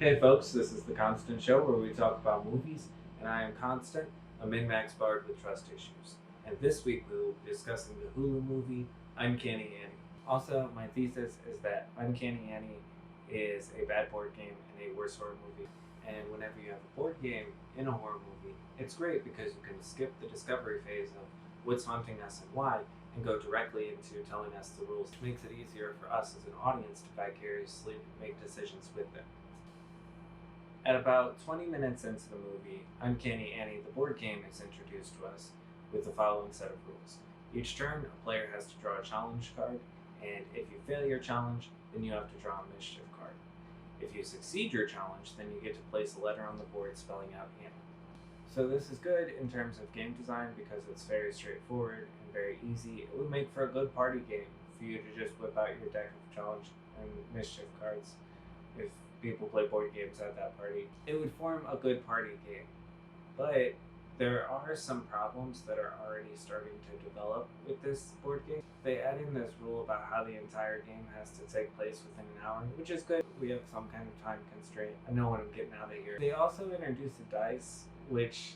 Hey folks, this is The Constant Show where we talk about movies, and I am Constant, a min-max bard with trust issues. And this week we will be discussing the Hulu movie Uncanny Annie. Also, my thesis is that Uncanny Annie is a bad board game and a worse horror movie. And whenever you have a board game in a horror movie, it's great because you can skip the discovery phase of what's haunting us and why, and go directly into telling us the rules. It makes it easier for us as an audience to vicariously make decisions with them. At about 20 minutes into the movie, Uncanny Annie, the board game, is introduced to us with the following set of rules. Each turn, a player has to draw a challenge card, and if you fail your challenge, then you have to draw a mischief card. If you succeed your challenge, then you get to place a letter on the board spelling out Annie. So this is good in terms of game design because it's very straightforward and very easy. It would make for a good party game for you to just whip out your deck of challenge and mischief cards if people play board games at that party. It would form a good party game. But there are some problems that are already starting to develop with this board game. They add in this rule about how the entire game has to take place within an hour, which is good. We have some kind of time constraint. I know what I'm getting out of here. They also introduced a dice, which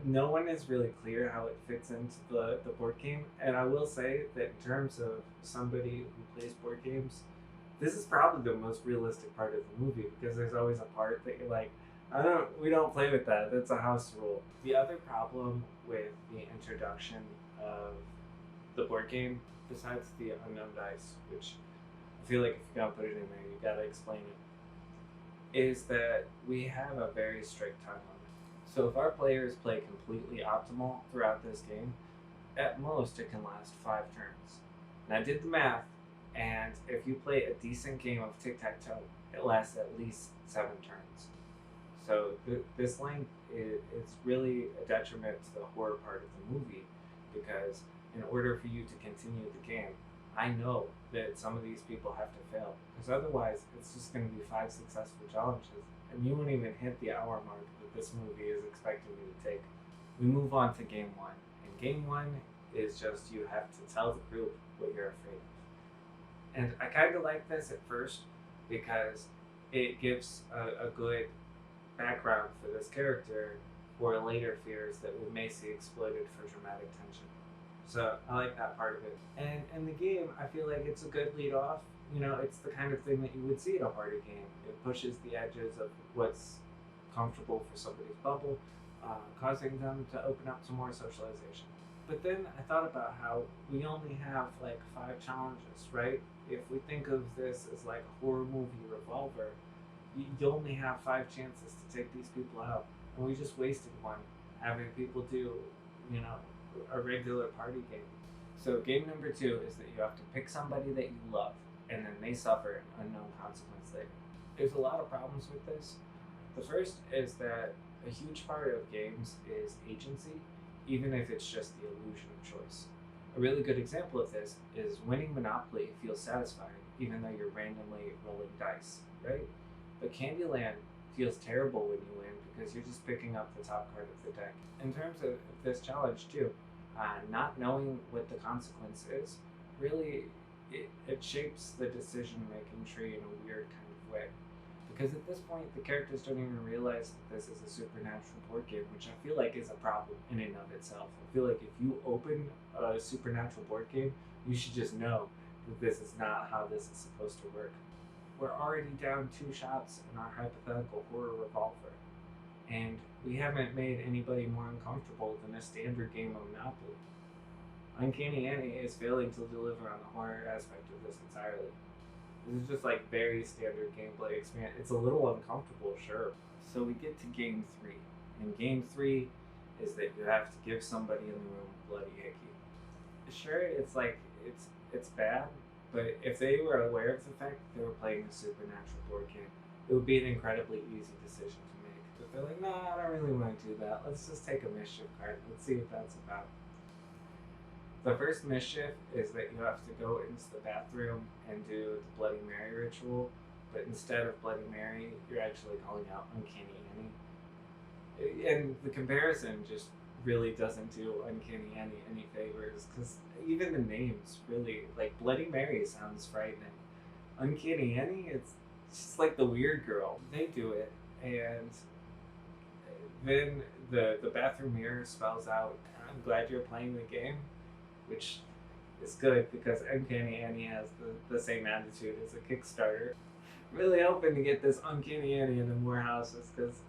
no one is really clear how it fits into the board game. And I will say that in terms of somebody who plays board games, this is probably the most realistic part of the movie because there's always a part that you're like, we don't play with that. That's a house rule. The other problem with the introduction of the board game, besides the unknown dice, which I feel like if you're gonna put it in there, you gotta explain it, is that we have a very strict time limit. So if our players play completely optimal throughout this game, at most it can last 5 turns. And I did the math, and if you play a decent game of tic-tac-toe, it lasts at least 7 turns. So this length is really a detriment to the horror part of the movie because in order for you to continue the game, I know that some of these people have to fail because otherwise it's just going to be 5 successful challenges and you won't even hit the hour mark that this movie is expecting you to take. We move on to game one, and game one is just you have to tell the group what you're afraid of. And I kind of like this at first because it gives a good background for this character for later fears that we may see exploited for dramatic tension. So I like that part of it. And in the game, I feel like it's a good lead off. You know, it's the kind of thing that you would see in a party game. It pushes the edges of what's comfortable for somebody's bubble, causing them to open up to more socialization. But then I thought about how we only have like 5 challenges, right? If we think of this as like a horror movie revolver, you only have 5 chances to take these people out, and we just wasted one having people do, you know, a regular party game. So game number two is that you have to pick somebody that you love, and then they suffer an unknown consequence later. There's a lot of problems with this. The first is that a huge part of games is agency, even if it's just the illusion of choice. A really good example of this is winning Monopoly feels satisfying, even though you're randomly rolling dice, right? But Candyland feels terrible when you win because you're just picking up the top card of the deck. In terms of this challenge too, not knowing what the consequence is really it shapes the decision-making tree in a weird kind of way. Because at this point, the characters don't even realize that this is a supernatural board game, which I feel like is a problem in and of itself. I feel like if you open a supernatural board game, you should just know that this is not how this is supposed to work. We're already down 2 shots in our hypothetical horror revolver, and we haven't made anybody more uncomfortable than a standard game of Monopoly. Uncanny Annie is failing to deliver on the horror aspect of this entirely. This is just like very standard gameplay experience. It's a little uncomfortable, sure. So we get to game three, and game three is that you have to give somebody in the room a bloody hickey. Sure, it's like it's bad, but if they were aware of the fact that they were playing a supernatural board game, it would be an incredibly easy decision to make. But they're like, nah, I don't really want to do that. Let's just take a mischief card. Let's see what that's about. The first mischief is that you have to go into the bathroom and do the Bloody Mary ritual, but instead of Bloody Mary, you're actually calling out Uncanny Annie. And the comparison just really doesn't do Uncanny Annie any favors, because even the names really, like Bloody Mary sounds frightening. Uncanny Annie, She's like the weird girl. They do it, and then the bathroom mirror spells out, "I'm glad you're playing the game," which is good because Uncanny Annie has the same attitude as a Kickstarter. Really hoping to get this Uncanny Annie into more houses because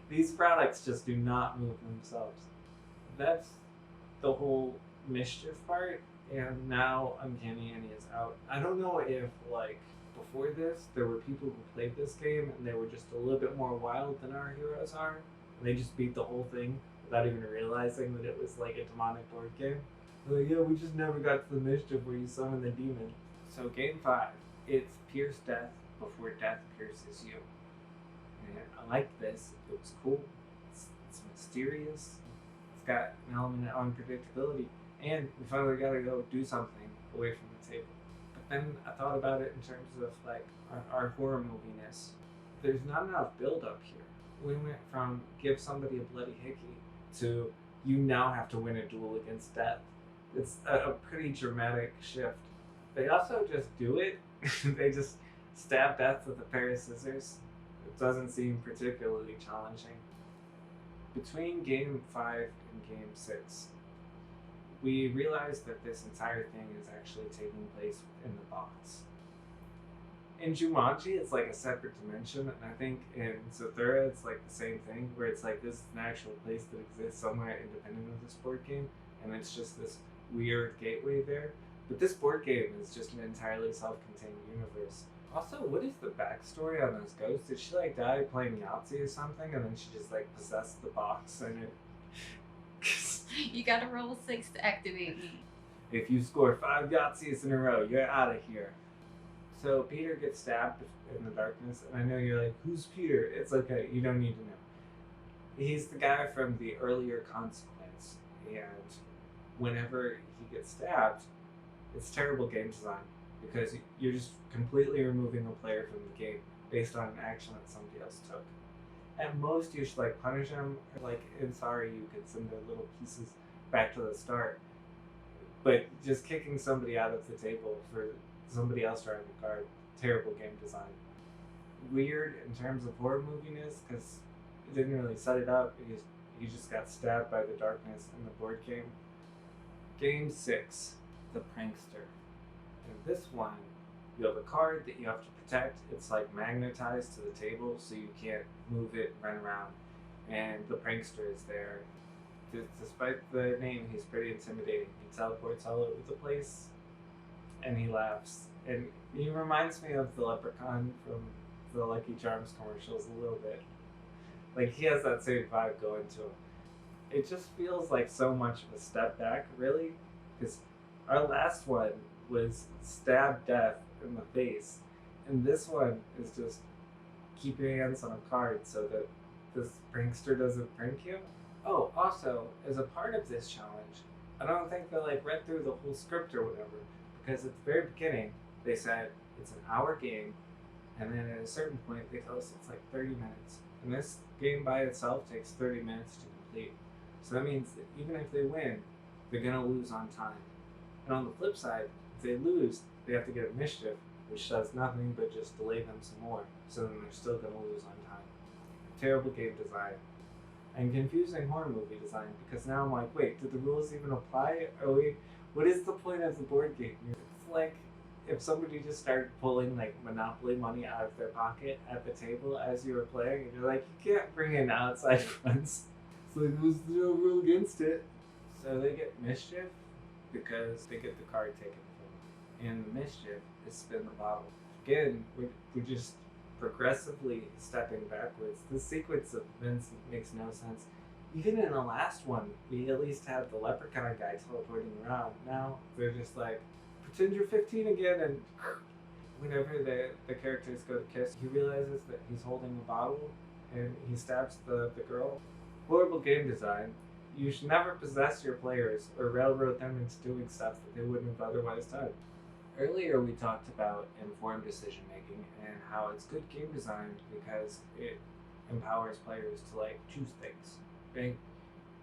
these products just do not move themselves. That's the whole mischief part, and now Uncanny Annie is out. I don't know if like before this there were people who played this game and they were just a little bit more wild than our heroes are, and they just beat the whole thing without even realizing that it was like a demonic board game. They're like, yeah, we just never got to the mischief where you summon the demon. So game 5, it's pierce death before death pierces you. And I liked this. It was cool. It's mysterious. It's got an element of unpredictability, and we finally got to go do something away from the table. But then I thought about it in terms of like our horror moviness. There's not enough build up here. We went from give somebody a bloody hickey to you now have to win a duel against death. It's a pretty dramatic shift. They also just do it. They just stab death with a pair of scissors. It doesn't seem particularly challenging. Between game 5 and game 6, we realized that this entire thing is actually taking place in the box. In Jumanji, it's like a separate dimension, and I think in Zathura, it's like the same thing, where it's like this is an actual place that exists somewhere independent of this board game, and it's just this weird gateway there. But this board game is just an entirely self-contained universe. Also, what is the backstory on those ghosts? Did she like die playing Yahtzee or something, and then she just like possessed the box and it? You gotta roll 6 to activate me. If you score 5 Yahtzees in a row, you're out of here. So Peter gets stabbed in the darkness, and I know you're like, who's Peter? It's okay, you don't need to know. He's the guy from the earlier Consequence, and whenever he gets stabbed, it's terrible game design because you're just completely removing a player from the game based on an action that somebody else took. At most, you should like punish him, or like in Sorry, you could send their little pieces back to the start. But just kicking somebody out of the table for somebody else drawing a card, terrible game design. Weird in terms of horror moviness because it didn't really set it up. He just got stabbed by the darkness in the board game. Game 6, the prankster. In this one, you have a card that you have to protect. It's like magnetized to the table so you can't move it, run around. And the prankster is there. Despite the name, he's pretty intimidating. He teleports all over the place and he laughs. And he reminds me of the leprechaun from the Lucky Charms commercials a little bit. Like he has that same vibe going to him. It just feels like so much of a step back, really, because our last one was stab death in the face, and this one is just keep your hands on a card so that this prankster doesn't prank you. Oh, also, as a part of this challenge, I don't think they like read through the whole script or whatever, because at the very beginning they said it's an hour game, and then at a certain point they tell us it's like 30 minutes, and this game by itself takes 30 minutes to complete. So that means that even if they win, they're gonna lose on time. And on the flip side, if they lose, they have to get a mischief, which does nothing but just delay them some more. So then they're still gonna lose on time. Terrible game design. And confusing horror movie design, because now I'm like, wait, do the rules even apply? What is the point of the board game? It's like if somebody just started pulling like Monopoly money out of their pocket at the table as you were playing, and you're like, you can't bring in outside funds. It's like, there's no rule against it. So they get mischief because they get the card taken from them. And the mischief is spin the bottle. Again, we're just progressively stepping backwards. This sequence of events makes no sense. Even in the last one, we at least had the leprechaun guy teleporting around. Now they're just like, pretend you're 15 again, and whenever the characters go to kiss, he realizes that he's holding a bottle and he stabs the girl. Horrible game design. You should never possess your players or railroad them into doing stuff that they wouldn't have otherwise done. Earlier we talked about informed decision making and how it's good game design because it empowers players to like choose things, right?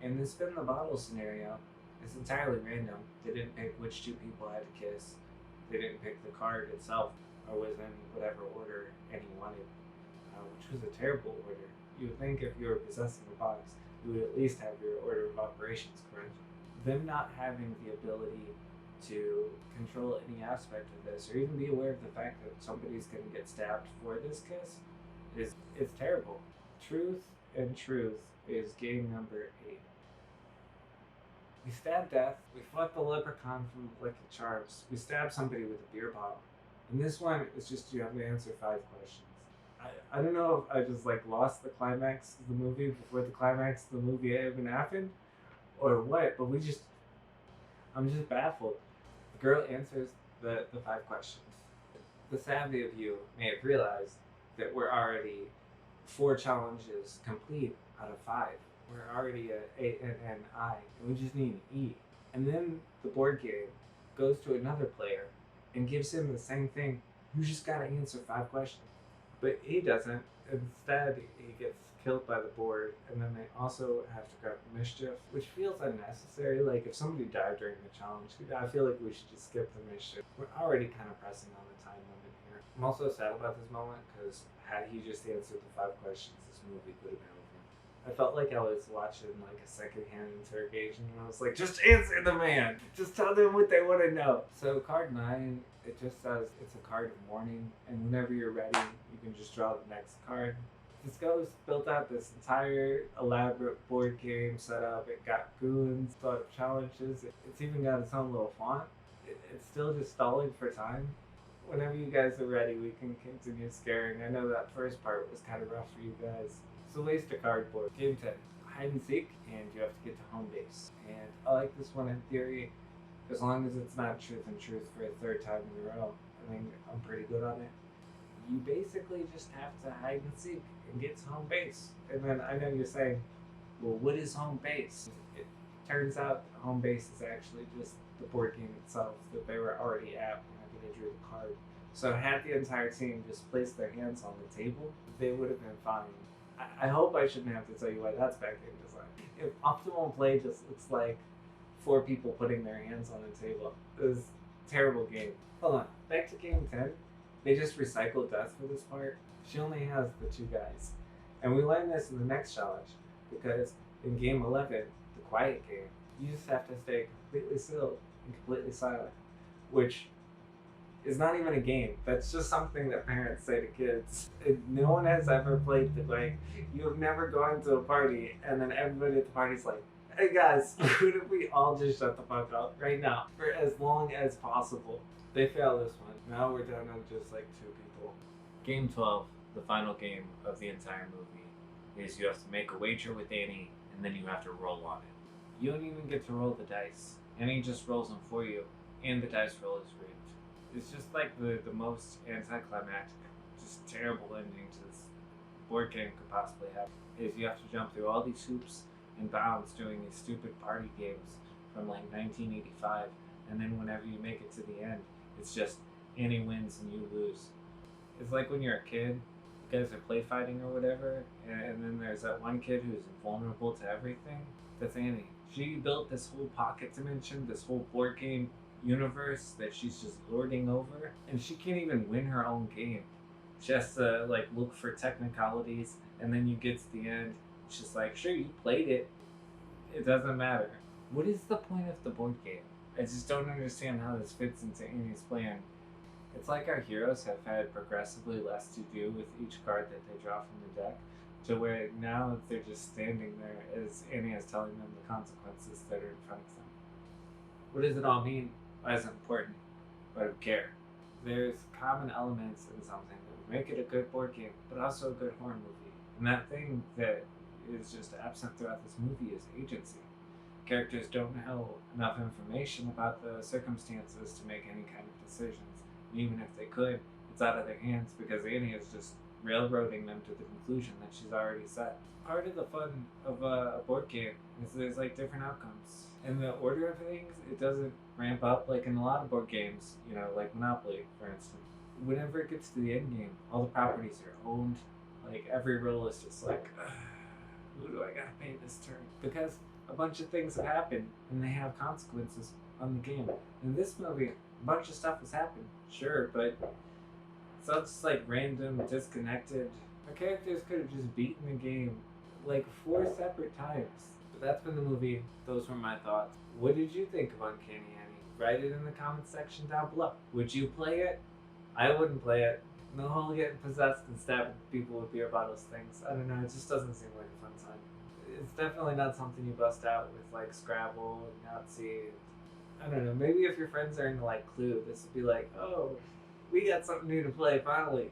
In the spin the bottle scenario, it's entirely random. They didn't pick which two people had to kiss. They didn't pick the card itself. or was in whatever order Annie wanted, which was a terrible order. You would think if you were possessing a box, you would at least have your order of operations correct. Them not having the ability to control any aspect of this, or even be aware of the fact that somebody's going to get stabbed for this kiss, it's terrible. Truth and Truth is game number 8. We stab death. We fought the leprechaun from Lucky Charms. We stab somebody with a beer bottle. And this one is just you have to answer 5 questions. I don't know if I just like lost the climax of the movie before the climax of the movie even happened, or what. But I'm just baffled. The girl answers the 5 questions. The savvy of you may have realized that we're already 4 challenges complete out of 5. We're already at an I, and we just need an E. And then the board game goes to another player and gives him the same thing. You just gotta answer 5 questions. But he doesn't. Instead, he gets killed by the board, and then they also have to grab mischief, which feels unnecessary. Like, if somebody died during the challenge, I feel like we should just skip the mischief. We're already kind of pressing on the time limit here. I'm also sad about this moment, because had he just answered the 5 questions, this movie could have been over. I felt like I was watching like a secondhand interrogation, and I was like, just answer the man! Just tell them what they want to know! So card 9, it just says it's a card of mourning, and whenever you're ready, you can just draw the next card. This ghost built out this entire elaborate board game setup. It got goons, thought of challenges. It's even got its own little font. It's still just stalling for time. Whenever you guys are ready, we can continue scaring. I know that first part was kind of rough for you guys. It's a waste of cardboard. Game 10. Hide and seek, and you have to get to home base. And I like this one in theory, as long as it's not truth and truth for a 3rd time in a row. I think I'm pretty good on it. You basically just have to hide and seek and get to home base. And then I know you're saying, well, what is home base? It turns out home base is actually just the board game itself that they were already at whenever they drew the card. So had the entire team just placed their hands on the table, they would have been fine. I hope I shouldn't have to tell you why that's bad game design. If optimal play just looks like 4 people putting their hands on a table, it was a terrible game. Hold on, back to game 10. They just recycled Death for this part. She only has the 2 guys. And we learned this in the next challenge, because in game 11, the quiet game, you just have to stay completely still and completely silent, which is not even a game. That's just something that parents say to kids. No one has ever played the, like, you have never gone to a party and then everybody at the party's like, hey guys, could we all just shut the fuck up right now for as long as possible? They fail this one. Now we're down to just like 2 people. Game 12, the final game of the entire movie, is you have to make a wager with Annie and then you have to roll on it. You don't even get to roll the dice. Annie just rolls them for you, and the dice roll is rigged. It's just like the most anticlimactic, just terrible ending to this board game could possibly have. Is you have to jump through all these hoops and bounds doing these stupid party games from like 1985, and then whenever you make it to the end, it's just Annie wins and you lose. It's like when you're a kid, you guys are play fighting or whatever, and then there's that one kid who's invulnerable to everything. That's Annie. She built this whole pocket dimension, this whole board game universe that she's just lording over, and she can't even win her own game. She has to like look for technicalities, and then you get to the end, it's just like, sure, you played it, it doesn't matter. What is the point of the board game? I just don't understand how this fits into Annie's plan. It's like our heroes have had progressively less to do with each card that they draw from the deck, to where now they're just standing there as Annie is telling them the consequences that are in front of them. What does it all mean? Why is it important? I don't care. There's common elements in something that would make it a good board game, but also a good horror movie. And that thing that is just absent throughout this movie is agency. Characters don't know enough information about the circumstances to make any kind of decisions. And even if they could, it's out of their hands because Annie is just railroading them to the conclusion that she's already set. Part of the fun of a board game is there's like different outcomes. In the order of things, it doesn't ramp up like in a lot of board games, you know, like Monopoly, for instance. Whenever it gets to the end game, all the properties are owned. Like every roll is just like, who do I gotta pay this turn? Because a bunch of things have happened and they have consequences on the game. In this movie, a bunch of stuff has happened, sure, but So it's just like random, disconnected. The characters could have just beaten the game like 4 separate times. But that's been the movie. Those were my thoughts. What did you think of Uncanny Annie? Write it in the comments section down below. Would you play it? I wouldn't play it. The whole getting possessed and stabbing people with beer bottles things. I don't know, it just doesn't seem like a fun time. It's definitely not something you bust out with like Scrabble and Yahtzee. I don't know, maybe if your friends are into like Clue, this would be like, oh, we got something new to play finally.